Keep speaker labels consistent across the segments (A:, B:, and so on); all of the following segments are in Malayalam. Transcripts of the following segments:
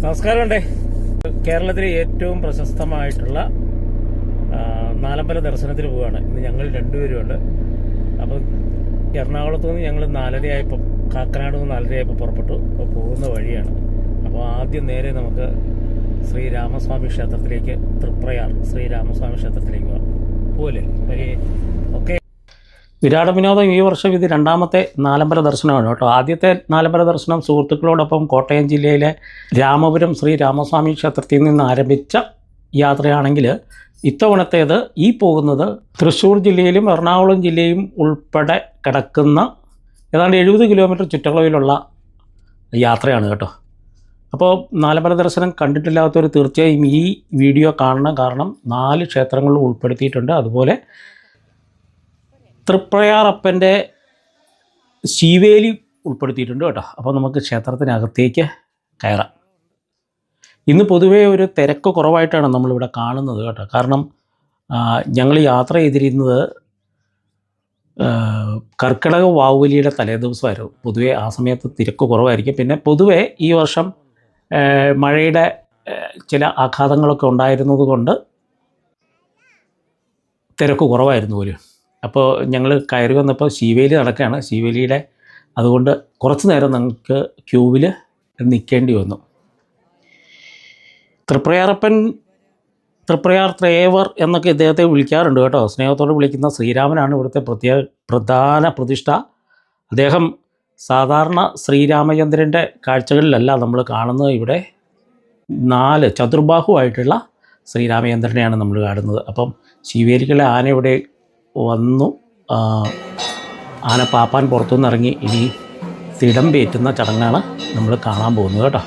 A: നമസ്കാരമുണ്ടേ. കേരളത്തിലെ ഏറ്റവും പ്രശസ്തമായിട്ടുള്ള നാലമ്പല ദർശനത്തിന് പോവുകയാണ്. ഇന്ന് ഞങ്ങൾ രണ്ടുപേരുമുണ്ട്. അപ്പം എറണാകുളത്തു നിന്ന് ഞങ്ങൾ 4:30 കാക്കനാട് നിന്ന് 4:30 പുറപ്പെട്ടു. അപ്പോൾ പോകുന്ന വഴിയാണ്. അപ്പോൾ ആദ്യം നേരെ നമുക്ക് ശ്രീരാമസ്വാമി ക്ഷേത്രത്തിലേക്ക്, തൃപ്രയാർ ശ്രീരാമസ്വാമി ക്ഷേത്രത്തിലേക്ക് പോകാം. പോലെ ഓക്കെ. വിരാട വിനോദം ഈ വർഷം ഇത് രണ്ടാമത്തെ നാലമ്പല ദർശനമാണ് കേട്ടോ. ആദ്യത്തെ നാലമ്പല ദർശനം സുഹൃത്തുക്കളോടൊപ്പം കോട്ടയം ജില്ലയിലെ രാമപുരം ശ്രീ രാമസ്വാമി ക്ഷേത്രത്തിൽ നിന്ന് ആരംഭിച്ച യാത്രയാണെങ്കിൽ ഇത്തവണത്തേത് ഈ പോകുന്നത് തൃശ്ശൂർ ജില്ലയിലും എറണാകുളം ജില്ലയും ഉൾപ്പെടെ കിടക്കുന്ന ഏതാണ്ട് 70 കിലോമീറ്റർ ചുറ്റളവിലുള്ള യാത്രയാണ് കേട്ടോ. അപ്പോൾ നാലമ്പല ദർശനം കണ്ടിട്ടില്ലാത്തവർ തീർച്ചയായും ഈ വീഡിയോ കാണണം. കാരണം 4 ക്ഷേത്രങ്ങൾ ഉൾപ്പെടുത്തിയിട്ടുണ്ട്. അതുപോലെ തൃപ്രയാറപ്പൻ്റെ ശീവേലി ഉൾപ്പെടുത്തിയിട്ടുണ്ട് കേട്ടോ. അപ്പോൾ നമുക്ക് ക്ഷേത്രത്തിനകത്തേക്ക് കയറാം. ഇന്ന് പൊതുവേ ഒരു തിരക്ക് കുറവായിട്ടാണ് നമ്മളിവിടെ കാണുന്നത് കേട്ടോ. കാരണം ഞങ്ങൾ യാത്ര ചെയ്തിരുന്നത് കർക്കിടക വാവുബലിയുടെ തലേദിവസമായിരുന്നു. പൊതുവേ ആ സമയത്ത് തിരക്ക് കുറവായിരിക്കും. പിന്നെ പൊതുവേ ഈ വർഷം മഴയുടെ ചില ആഘാതങ്ങളൊക്കെ ഉണ്ടായിരുന്നത് കൊണ്ട് തിരക്ക് കുറവായിരുന്നു പോലും. അപ്പോൾ ഞങ്ങൾ കയറി വന്നപ്പോൾ ശീവേലി നടക്കുകയാണ്. ശീവേലിയുടെ അതുകൊണ്ട് കുറച്ച് നേരം നമുക്ക് ക്യൂവിൽ നിൽക്കേണ്ടി വന്നു. തൃപ്രയാർ ത്രേവർ എന്നൊക്കെ ഇദ്ദേഹത്തെ വിളിക്കാറുണ്ട് കേട്ടോ. സ്നേഹത്തോടെ വിളിക്കുന്ന ശ്രീരാമനാണ് ഇവിടുത്തെ പ്രധാന പ്രതിഷ്ഠ. അദ്ദേഹം സാധാരണ ശ്രീരാമചന്ദ്രൻ്റെ കാഴ്ചകളിലല്ല നമ്മൾ കാണുന്നത്. ഇവിടെ 4 ചതുർബാഹുവായിട്ടുള്ള ശ്രീരാമചന്ദ്രനെയാണ് നമ്മൾ കാണുന്നത്. അപ്പം ശീവേലിക്കുള്ള ആന ഇവിടെ വന്നു. ആന പാപ്പാൻ പുറത്തുനിന്ന് ഇറങ്ങി ഇനി തിടമ്പേറ്റുന്ന ചടങ്ങാണ് നമ്മൾ കാണാൻ പോകുന്നത് കേട്ടോ.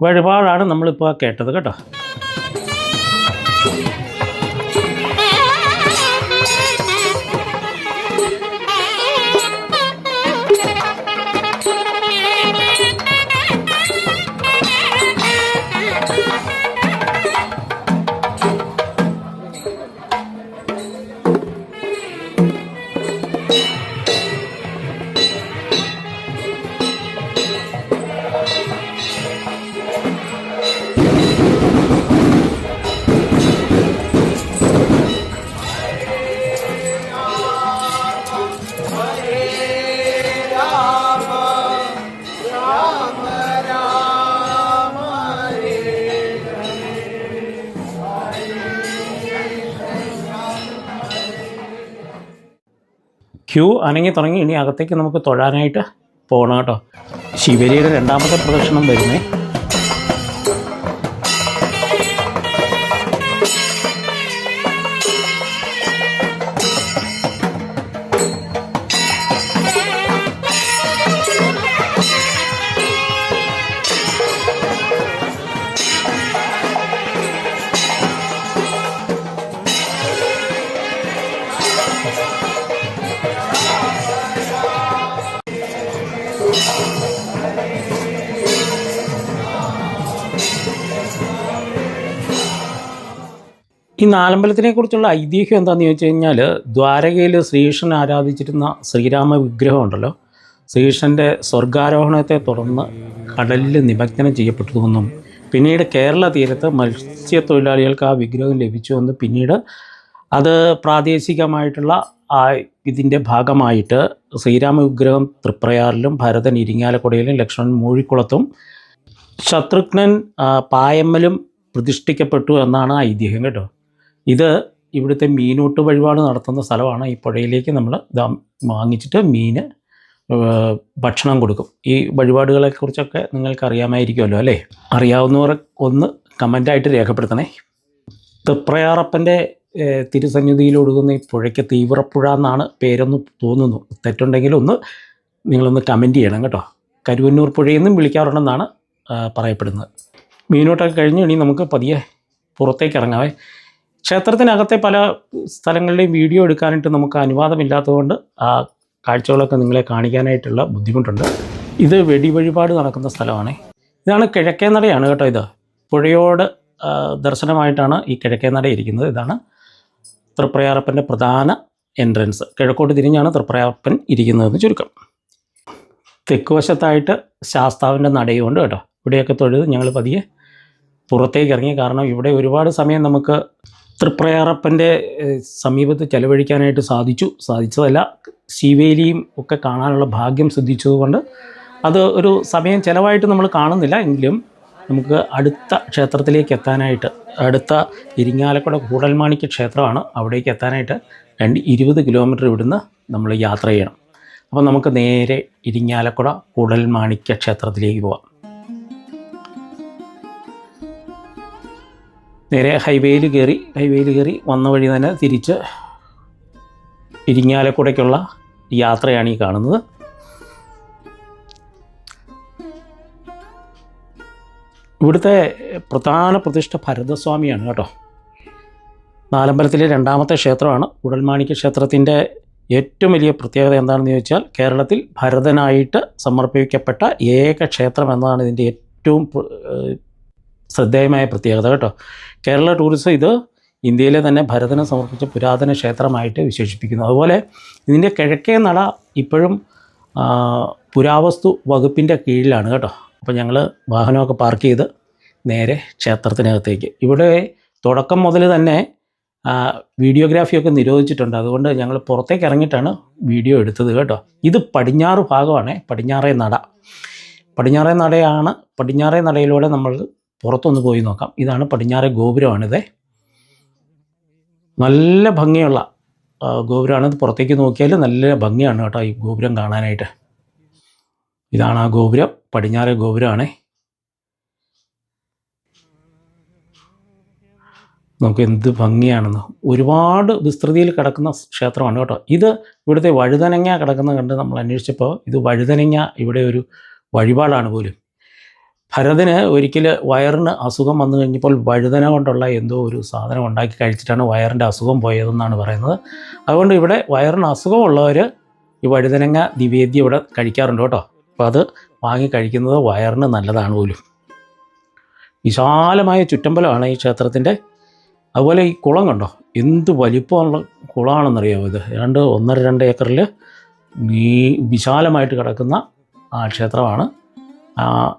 A: വഴിപാടാണ് നമ്മളിപ്പോൾ കേട്ടത് കേട്ടോ. ക്യൂ അനങ്ങി തുടങ്ങി. ഇനി അകത്തേക്ക് നമുക്ക് തൊഴാനായിട്ട് പോകണം കേട്ടോ. ശിവരിയുടെ രണ്ടാമത്തെ പ്രദക്ഷിണം വരുന്നേ. ഈ നാലമ്പലത്തിനെ കുറിച്ചുള്ള ഐതിഹ്യം എന്താണെന്ന് ചോദിച്ചു കഴിഞ്ഞാൽ, ദ്വാരകയിൽ ശ്രീകൃഷ്ണൻ ആരാധിച്ചിരുന്ന ശ്രീരാമ വിഗ്രഹം ഉണ്ടല്ലോ, ശ്രീകൃഷ്ണൻ്റെ സ്വർഗാരോഹണത്തെ തുടർന്ന് കടലിൽ നിമഗ്നം ചെയ്യപ്പെട്ടുവെന്നും പിന്നീട് കേരള തീരത്ത് മത്സ്യത്തൊഴിലാളികൾക്ക് ആ വിഗ്രഹം ലഭിച്ചുവെന്നും പിന്നീട് അത് പ്രാദേശികമായിട്ടുള്ള ഇതിൻ്റെ ഭാഗമായിട്ട് ശ്രീരാമ വിഗ്രഹം തൃപ്രയാറിലും ഭരതൻ ഇരിങ്ങാലക്കുടയിലും ലക്ഷ്മണൻ മൂഴിക്കുളത്തും ശത്രുഘ്നൻ പായമ്മലും പ്രതിഷ്ഠിക്കപ്പെട്ടു എന്നാണ് ഐതിഹ്യം കേട്ടോ. ഇത് ഇവിടുത്തെ മീനൂട്ട് വഴിപാട് നടത്തുന്ന സ്ഥലമാണ്. ഈ പുഴയിലേക്ക് നമ്മൾ വാങ്ങിച്ചിട്ട് മീന് ഭക്ഷണം കൊടുക്കും. ഈ വഴിപാടുകളെക്കുറിച്ചൊക്കെ നിങ്ങൾക്ക് അറിയാമായിരിക്കുമല്ലോ അല്ലേ? അറിയാവുന്നവർ ഒന്ന് കമൻ്റായിട്ട് രേഖപ്പെടുത്തണേ. തൃപ്രയാറപ്പൻ്റെ തിരുസന്നിധിയിലൊഴുകുന്ന ഈ പുഴയ്ക്ക് തീവ്രപ്പുഴ എന്നാണ് പേരൊന്ന് തോന്നുന്നു. തെറ്റുണ്ടെങ്കിൽ ഒന്ന് നിങ്ങളൊന്ന് കമൻറ്റ് ചെയ്യണം കേട്ടോ. കരുവന്നൂർ പുഴയെന്നും വിളിക്കാറുണ്ടെന്നാണ് പറയപ്പെടുന്നത്. മീനോട്ടൊക്കെ കഴിഞ്ഞ് ഇനി നമുക്ക് പതിയെ പുറത്തേക്ക് ഇറങ്ങാവേ. ക്ഷേത്രത്തിനകത്തെ പല സ്ഥലങ്ങളുടെയും വീഡിയോ എടുക്കാനായിട്ട് നമുക്ക് അനുവാദമില്ലാത്തതുകൊണ്ട് ആ കാഴ്ചകളൊക്കെ നിങ്ങളെ കാണിക്കാനായിട്ടുള്ള ബുദ്ധിമുട്ടുണ്ട്. ഇത് വെടിവഴിപാട് നടക്കുന്ന സ്ഥലമാണ്. ഇതാണ് കിഴക്കേ നടയാണ് കേട്ടോ. ഇത് പുഴയോട് ദർശനമായിട്ടാണ് ഈ കിഴക്കേ നട ഇരിക്കുന്നത്. ഇതാണ് തൃപ്രയാറപ്പൻ്റെ പ്രധാന എൻട്രൻസ്. കിഴക്കോട്ട് തിരിഞ്ഞാണ് തൃപ്രയാറപ്പൻ ഇരിക്കുന്നതെന്ന് ചുരുക്കം. തെക്ക് വശത്തായിട്ട് ശാസ്താവിൻ്റെ നടയുമുണ്ട് കേട്ടോ. ഇവിടെയൊക്കെ തൊഴുത് ഞങ്ങൾ പതിയെ പുറത്തേക്ക് ഇറങ്ങി. കാരണം ഇവിടെ ഒരുപാട് സമയം നമുക്ക് തൃപ്രയാറപ്പൻ്റെ സമീപത്ത് ചെലവഴിക്കാനായിട്ട് സാധിച്ചതല്ല, ശിവേലിയും ഒക്കെ കാണാനുള്ള ഭാഗ്യം സിദ്ധിച്ചതുകൊണ്ട് അത് ഒരു സമയം ചിലവായിട്ട് നമ്മൾ കാണുന്നില്ല. എങ്കിലും നമുക്ക് അടുത്ത ക്ഷേത്രത്തിലേക്ക് എത്താനായിട്ട്, അടുത്ത ഇരിങ്ങാലക്കുട കൂടൽമാണിക്യ ക്ഷേത്രമാണ്, അവിടേക്ക് എത്താനായിട്ട് 20 കിലോമീറ്റർ ഇവിടുന്ന് നമ്മൾ യാത്ര ചെയ്യണം. അപ്പോൾ നമുക്ക് നേരെ ഇരിങ്ങാലക്കുട കൂടൽമാണിക്യ ക്ഷേത്രത്തിലേക്ക് പോവാം. നേരെ ഹൈവേയിൽ കയറി വന്ന വഴി തന്നെ തിരിച്ച് ഇരിങ്ങാലക്കുടയ്ക്കുള്ള യാത്രയാണ് ഈ കാണുന്നത്. ഇവിടുത്തെ പ്രധാന പ്രതിഷ്ഠ ഭരതസ്വാമിയാണ് കേട്ടോ. നാലമ്പലത്തിലെ രണ്ടാമത്തെ ക്ഷേത്രമാണ്. കൂടൽമാണിക്യ ക്ഷേത്രത്തിൻ്റെ ഏറ്റവും വലിയ പ്രത്യേകത എന്താണെന്ന് ചോദിച്ചാൽ, കേരളത്തിൽ ഭരതനായിട്ട് സമർപ്പിക്കപ്പെട്ട ഏക ക്ഷേത്രം എന്നതാണ് ഇതിൻ്റെ ഏറ്റവും ശ്രദ്ധേയമായ പ്രത്യേകത കേട്ടോ. കേരള ടൂറിസം ഇത് ഇന്ത്യയിലെ തന്നെ ഭരതന് സമർപ്പിച്ച പുരാതന ക്ഷേത്രമായിട്ട് വിശേഷിപ്പിക്കുന്നു. അതുപോലെ ഇതിൻ്റെ കിഴക്കേ നട ഇപ്പോഴും പുരാവസ്തു വകുപ്പിൻ്റെ കീഴിലാണ് കേട്ടോ. അപ്പോൾ ഞങ്ങൾ വാഹനമൊക്കെ പാർക്ക് ചെയ്ത് നേരെ ക്ഷേത്രത്തിനകത്തേക്ക്. ഇവിടെ തുടക്കം മുതൽ തന്നെ വീഡിയോഗ്രാഫിയൊക്കെ നിരോധിച്ചിട്ടുണ്ട്. അതുകൊണ്ട് ഞങ്ങൾ പുറത്തേക്ക് ഇറങ്ങിയിട്ടാണ് വീഡിയോ എടുത്തത് കേട്ടോ. ഇത് പടിഞ്ഞാറ് ഭാഗമാണ്, പടിഞ്ഞാറേ നട. പടിഞ്ഞാറേ നടയിലൂടെ നമ്മൾ പുറത്തൊന്ന് പോയി നോക്കാം. ഇതാണ് പടിഞ്ഞാറേ ഗോപുരമാണിത്. നല്ല ഭംഗിയുള്ള ഗോപുരമാണ്. ഇത് പുറത്തേക്ക് നോക്കിയാൽ നല്ല ഭംഗിയാണ് കേട്ടോ ഈ ഗോപുരം കാണാനായിട്ട്. ഇതാണ് ആ ഗോപുരം, പടിഞ്ഞാറേ ഗോപുരമാണ്. നമുക്ക് എന്ത് ഭംഗിയാണെന്ന്. ഒരുപാട് വിസ്തൃതിയിൽ കിടക്കുന്ന ക്ഷേത്രമാണ് കേട്ടോ. ഇത് ഇവിടുത്തെ വഴുതനങ്ങ കിടക്കുന്നത് കണ്ട് നമ്മൾ അന്വേഷിച്ചപ്പോൾ ഇത് വഴുതനങ്ങ ഇവിടെ ഒരു വഴിപാടാണ് പോലും. ഭരതന് ഒരിക്കൽ വയറിന് അസുഖം വന്നു കഴിഞ്ഞപ്പോൾ വഴുതന കൊണ്ടുള്ള എന്തോ ഒരു സാധനം ഉണ്ടാക്കി കഴിച്ചിട്ടാണ് വയറിൻ്റെ അസുഖം പോയതെന്നാണ് പറയുന്നത്. അതുകൊണ്ട് ഇവിടെ വയറിന് അസുഖമുള്ളവർ ഈ വഴുതനങ്ങ നിവേദ്യം ഇവിടെ കഴിക്കാറുണ്ട് കേട്ടോ. അപ്പോൾ അത് വാങ്ങി കഴിക്കുന്നത് വയറിന് നല്ലതാണ് പോലും. വിശാലമായ ചുറ്റമ്പലമാണ് ഈ ക്ഷേത്രത്തിൻ്റെ. അതുപോലെ ഈ കുളം കണ്ടോ, എന്ത് വലിപ്പമുള്ള കുളമാണെന്നറിയാമോ ഇത്. ഏതാണ്ട് 1.5-2 ഏക്കറിൽ വിശാലമായിട്ട് കിടക്കുന്ന ആ ക്ഷേത്രമാണ്.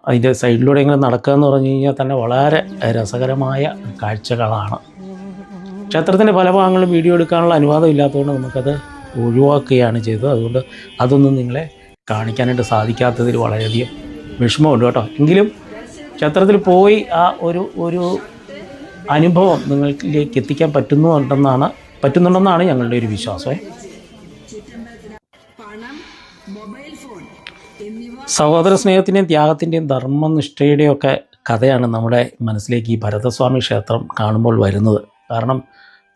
A: അതിൻ്റെ സൈഡിലൂടെ ഇങ്ങനെ നടക്കുക എന്ന് പറഞ്ഞു കഴിഞ്ഞാൽ തന്നെ വളരെ രസകരമായ കാഴ്ചകളാണ്. ക്ഷേത്രത്തിൻ്റെ പല ഭാഗങ്ങളും വീഡിയോ എടുക്കാനുള്ള അനുവാദം ഇല്ലാത്തതുകൊണ്ട് നമുക്കത് ഒഴിവാക്കുകയാണ് ചെയ്തത്. അതുകൊണ്ട് അതൊന്നും നിങ്ങളെ കാണിക്കാനായിട്ട് സാധിക്കാത്തതിൽ വളരെയധികം വിഷമമുണ്ട് കേട്ടോ. എങ്കിലും ക്ഷേത്രത്തിൽ പോയി ആ ഒരു അനുഭവം നിങ്ങളിലേക്ക് എത്തിക്കാൻ പറ്റുന്നുണ്ടെന്നാണ് ഞങ്ങളുടെ ഒരു വിശ്വാസം. സഹോദര സ്നേഹത്തിൻ്റെയും ത്യാഗത്തിൻ്റെയും ധർമ്മനിഷ്ഠയുടെയും ഒക്കെ കഥയാണ് നമ്മുടെ മനസ്സിലേക്ക് ഈ ഭരതസ്വാമി ക്ഷേത്രം കാണുമ്പോൾ വരുന്നത്. കാരണം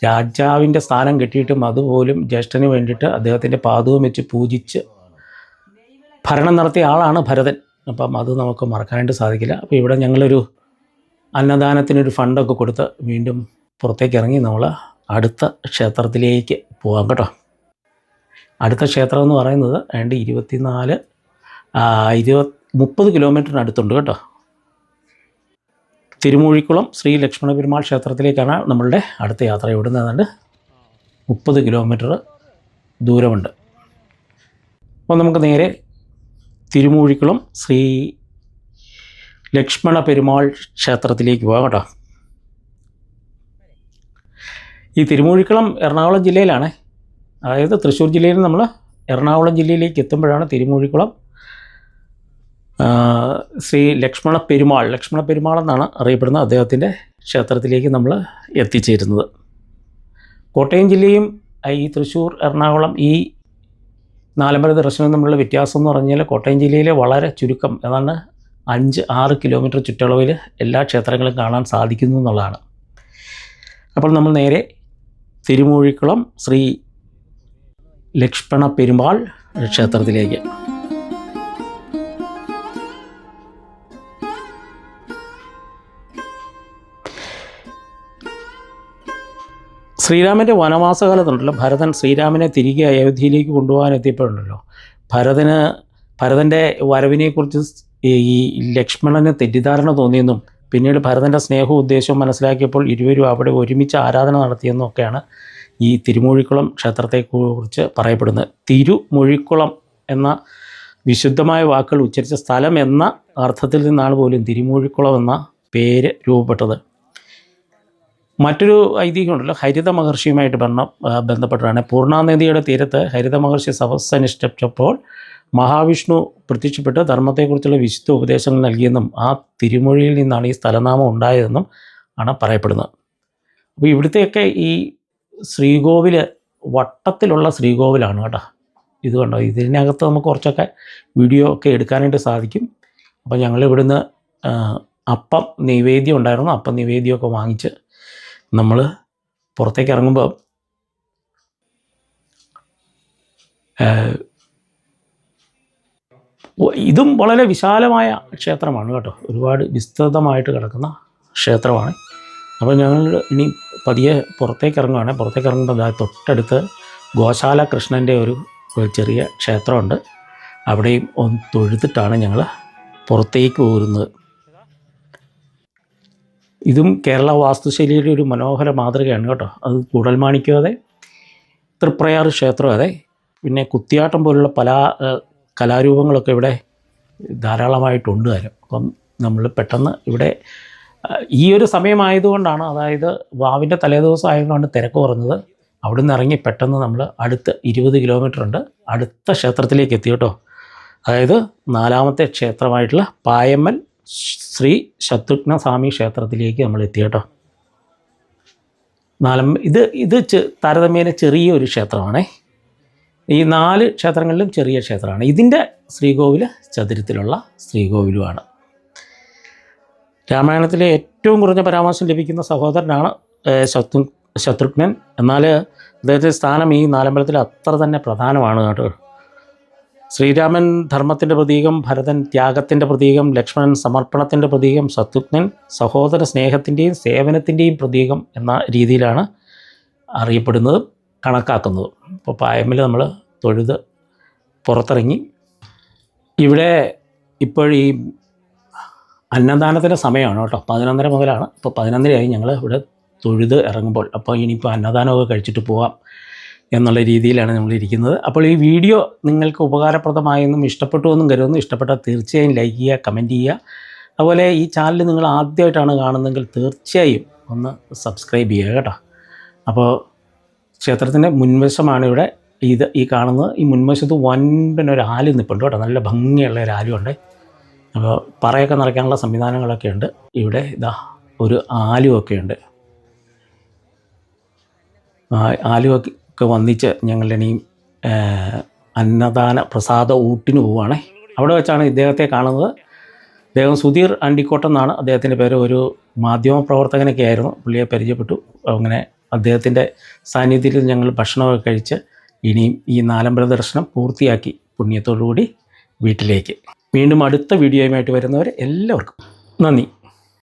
A: രാജാവിൻ്റെ സ്ഥാനം കിട്ടിയിട്ടും അതുപോലും ജ്യേഷ്ഠന് വേണ്ടിയിട്ട് അദ്ദേഹത്തിൻ്റെ പാദവും വെച്ച് പൂജിച്ച് ഭരണം നടത്തിയ ആളാണ് ഭരതൻ. അപ്പം അത് നമുക്ക് മറക്കാനായിട്ട് സാധിക്കില്ല. അപ്പോൾ ഇവിടെ ഞങ്ങളൊരു അന്നദാനത്തിനൊരു ഫണ്ടൊക്കെ കൊടുത്ത് വീണ്ടും പുറത്തേക്ക് ഇറങ്ങി നമ്മൾ അടുത്ത ക്ഷേത്രത്തിലേക്ക് പോകാം കേട്ടോ. അടുത്ത ക്ഷേത്രം എന്ന് പറയുന്നത് 30 കിലോമീറ്ററിന് അടുത്തുണ്ട് കേട്ടോ. തിരുമൂഴിക്കുളം ശ്രീ ലക്ഷ്മണ പെരുമാൾ ക്ഷേത്രത്തിലേക്കാണ് നമ്മളുടെ അടുത്ത യാത്ര. ഇവിടുന്ന് ഏതാണ്ട് 30 കിലോമീറ്റർ ദൂരമുണ്ട്. അപ്പോൾ നമുക്ക് നേരെ തിരുമൂഴിക്കുളം ശ്രീ ലക്ഷ്മണ പെരുമാൾ ക്ഷേത്രത്തിലേക്ക് പോകാം കേട്ടോ. ഈ തിരുമൂഴിക്കുളം എറണാകുളം ജില്ലയിലാണ്. അതായത് തൃശ്ശൂർ ജില്ലയിൽ നമ്മൾ എറണാകുളം ജില്ലയിലേക്ക് എത്തുമ്പോഴാണ് തിരുമൂഴിക്കുളം ശ്രീ ലക്ഷ്മണ പെരുമാൾ എന്നാണ് അറിയപ്പെടുന്നത് അദ്ദേഹത്തിൻ്റെ ക്ഷേത്രത്തിലേക്ക് നമ്മൾ എത്തിച്ചേരുന്നത്. കോട്ടയം ജില്ലയും ഈ തൃശ്ശൂർ എറണാകുളം ഈ നാലമ്പല ദർശനം തമ്മിലുള്ള വ്യത്യാസം എന്ന് പറഞ്ഞാൽ കോട്ടയം ജില്ലയിലെ വളരെ ചുരുക്കം ഏതാണ്ട് 5-6 കിലോമീറ്റർ ചുറ്റളവിൽ എല്ലാ ക്ഷേത്രങ്ങളും കാണാൻ സാധിക്കുന്നു എന്നുള്ളതാണ്. അപ്പോൾ നമ്മൾ നേരെ തിരുമൂഴിക്കുളം ശ്രീ ലക്ഷ്മണ പെരുമാൾ ക്ഷേത്രത്തിലേക്ക്. ശ്രീരാമൻ്റെ വനവാസകാലത്തുണ്ടല്ലോ, ഭരതൻ ശ്രീരാമനെ തിരികെ അയോധ്യയിലേക്ക് കൊണ്ടുപോകാൻ എത്തിയപ്പോഴുണ്ടല്ലോ, ഭരതൻ്റെ വരവിനെക്കുറിച്ച് ഈ ലക്ഷ്മണന് തെറ്റിദ്ധാരണ തോന്നിയെന്നും പിന്നീട് ഭരതൻ്റെ സ്നേഹവും ഉദ്ദേശവും മനസ്സിലാക്കിയപ്പോൾ ഇരുവരും അവിടെ ഒരുമിച്ച് ആരാധന നടത്തിയെന്നും ഒക്കെയാണ് ഈ തിരുമൂഴിക്കുളം ക്ഷേത്രത്തെക്കുറിച്ച് പറയപ്പെടുന്നത്. തിരുമൂഴിക്കുളം എന്ന വിശുദ്ധമായ വാക്കുകൾ ഉച്ചരിച്ച സ്ഥലം എന്ന അർത്ഥത്തിൽ നിന്നാണ് പോലും തിരുമൂഴിക്കുളം എന്ന പേര് രൂപപ്പെട്ടത്. മറ്റൊരു ഐതിഹ്യമുണ്ടല്ലോ, ഹരിത മഹർഷിയുമായിട്ട് ബന്ധപ്പെട്ടാണ്. പൂർണ്ണാനദിയുടെ തീരത്ത് ഹരിത മഹർഷി തപസ്സനുഷ്ഠിച്ചപ്പോൾ മഹാവിഷ്ണു പ്രത്യക്ഷപ്പെട്ട് ധർമ്മത്തെക്കുറിച്ചുള്ള വിശുദ്ധ ഉപദേശങ്ങൾ നൽകിയെന്നും ആ തിരുമൊഴിയിൽ നിന്നാണ് ഈ സ്ഥലനാമം ഉണ്ടായതെന്നും ആണ് പറയപ്പെടുന്നത്. അപ്പോൾ ഇവിടുത്തെയൊക്കെ ഈ ശ്രീകോവിൽ വട്ടത്തിലുള്ള ശ്രീകോവിലാണ് കേട്ടോ. ഇത് കണ്ടോ, ഇതിനകത്ത് നമുക്ക് കുറച്ചൊക്കെ വീഡിയോ ഒക്കെ എടുക്കാനായിട്ട് സാധിക്കും. അപ്പോൾ ഞങ്ങൾ ഇവിടുന്ന് അപ്പം നിവേദ്യം ഉണ്ടായിരുന്നു, അപ്പം നിവേദ്യമൊക്കെ വാങ്ങിച്ച് നമ്മൾ പുറത്തേക്ക് ഇറങ്ങുമ്പോൾ ഇതും വളരെ വിശാലമായ ക്ഷേത്രമാണ് കേട്ടോ, ഒരുപാട് വിസ്തൃതമായിട്ട് കിടക്കുന്ന ക്ഷേത്രമാണ്. അപ്പോൾ ഞങ്ങൾ ഇനി പതിയെ പുറത്തേക്ക് ഇറങ്ങുകയാണ്. പുറത്തേക്ക് ഇറങ്ങുമ്പോൾ തൊട്ടടുത്ത് ഗോശാല കൃഷ്ണൻ്റെ ഒരു ചെറിയ ക്ഷേത്രമുണ്ട്. അവിടെയും ഒന്ന് തൊഴുതിട്ടാണ് ഞങ്ങൾ പുറത്തേക്ക് പോരുന്നത്. ഇതും കേരള വാസ്തുശൈലിയുടെ ഒരു മനോഹര മാതൃകയാണ് കേട്ടോ. അത് കൂടൽമാണിക്യം അതെ, തൃപ്രയാർ ക്ഷേത്രം അതെ, പിന്നെ കുത്തിയാട്ടം പോലുള്ള പല കലാരൂപങ്ങളൊക്കെ ഇവിടെ ധാരാളമായിട്ടുണ്ട് താനും. അപ്പം നമ്മൾ പെട്ടെന്ന് ഇവിടെ ഈ ഒരു സമയമായതുകൊണ്ടാണ്, അതായത് വാവിൻ്റെ തലേദിവസം ആയതുകൊണ്ടാണ് തിരക്ക് കുറഞ്ഞത്. അവിടെ നിന്ന് ഇറങ്ങി പെട്ടെന്ന് നമ്മൾ അടുത്ത് 20 കിലോമീറ്റർ ഉണ്ട്, അടുത്ത ക്ഷേത്രത്തിലേക്ക് എത്തി കേട്ടോ. അതായത് 4ാമത്തെ ക്ഷേത്രമായിട്ടുള്ള പായമ്മൽ ശ്രീ ശത്രുഘ്നസ്വാമി ക്ഷേത്രത്തിലേക്ക് നമ്മൾ എത്തി കേട്ടോ. ഇത് താരതമ്യേന ചെറിയൊരു ക്ഷേത്രമാണേ. ഈ 4 ക്ഷേത്രങ്ങളിലും ചെറിയ ക്ഷേത്രമാണ്. ഇതിൻ്റെ ശ്രീകോവിൽ ചതുരത്തിലുള്ള ശ്രീകോവിലുമാണ്. രാമായണത്തിലെ ഏറ്റവും കുറഞ്ഞ പരാമർശം ലഭിക്കുന്ന സഹോദരനാണ് ശത്രുഘ്നൻ. എന്നാൽ അദ്ദേഹത്തിൻ്റെ സ്ഥാനം ഈ നാലമ്പലത്തിൽ അത്ര തന്നെ പ്രധാനമാണ് കേട്ടോ. ശ്രീരാമൻ ധർമ്മത്തിൻ്റെ പ്രതീകം, ഭരതൻ ത്യാഗത്തിൻ്റെ പ്രതീകം, ലക്ഷ്മണൻ സമർപ്പണത്തിൻ്റെ പ്രതീകം, ശത്രുഘ്നൻ സഹോദര സ്നേഹത്തിൻ്റെയും സേവനത്തിൻ്റെയും പ്രതീകം എന്ന രീതിയിലാണ് അറിയപ്പെടുന്നത്, കണക്കാക്കുന്നത്. ഇപ്പോൾ പായമ്മിൽ നമ്മൾ തൊഴുത് പുറത്തിറങ്ങി. ഇവിടെ ഇപ്പോൾ ഈ അന്നദാനത്തിൻ്റെ സമയമാണ് കേട്ടോ. 11:30 മുതലാണ്. ഇപ്പോൾ 11:30 ഞങ്ങൾ ഇവിടെ തൊഴുത് ഇറങ്ങുമ്പോൾ. അപ്പോൾ ഇനിയിപ്പോൾ അന്നദാനമൊക്കെ കഴിച്ചിട്ട് പോകാം എന്നുള്ള രീതിയിലാണ് നമ്മളിരിക്കുന്നത്. അപ്പോൾ ഈ വീഡിയോ നിങ്ങൾക്ക് ഉപകാരപ്രദമായെന്നും ഇഷ്ടപ്പെട്ടു എന്നും കരുതുന്നു. ഇഷ്ടപ്പെട്ടാൽ തീർച്ചയായും ലൈക്ക് ചെയ്യുക, കമൻറ്റ് ചെയ്യുക. അതുപോലെ ഈ ചാനൽ നിങ്ങൾ ആദ്യമായിട്ടാണ് കാണുന്നതെങ്കിൽ തീർച്ചയായും ഒന്ന് സബ്സ്ക്രൈബ് ചെയ്യുക കേട്ടോ. അപ്പോൾ ക്ഷേത്രത്തിൻ്റെ മുൻവശമാണ് ഇവിടെ ഈ കാണുന്നത്. ഈ മുൻവശത്ത് വൻപിനൊരു ആല് നിൽപ്പുണ്ട് കേട്ടോ, നല്ല ഭംഗിയുള്ള ഒരു ആലുണ്ട്. അപ്പോൾ പറയൊക്കെ നിറയ്ക്കാനുള്ള സംവിധാനങ്ങളൊക്കെ ഉണ്ട് ഇവിടെ. ഒരു ആലുമൊക്കെ ഉണ്ട്. ആലുമൊക്കെ വന്നിച്ച് ഞങ്ങളിനിയും അന്നദാന പ്രസാദ ഊട്ടിന് പോവുകയാണേ. അവിടെ വെച്ചാണ് ഇദ്ദേഹത്തെ കാണുന്നത്. അദ്ദേഹം സുധീർ അണ്ടിക്കോട്ടം എന്നാണ് അദ്ദേഹത്തിൻ്റെ പേര്. ഒരു മാധ്യമ പ്രവർത്തകനൊക്കെ ആയിരുന്നു. പുള്ളിയെ പരിചയപ്പെട്ടു. അങ്ങനെ അദ്ദേഹത്തിൻ്റെ സാന്നിധ്യത്തിൽ ഞങ്ങൾ ഭക്ഷണമൊക്കെ കഴിച്ച് ഇനിയും ഈ നാലമ്പല ദർശനം പൂർത്തിയാക്കി പുണ്യത്തോടുകൂടി വീട്ടിലേക്ക്. വീണ്ടും അടുത്ത വീഡിയോയുമായിട്ട് വരുന്നവരെ എല്ലാവർക്കും നന്ദി.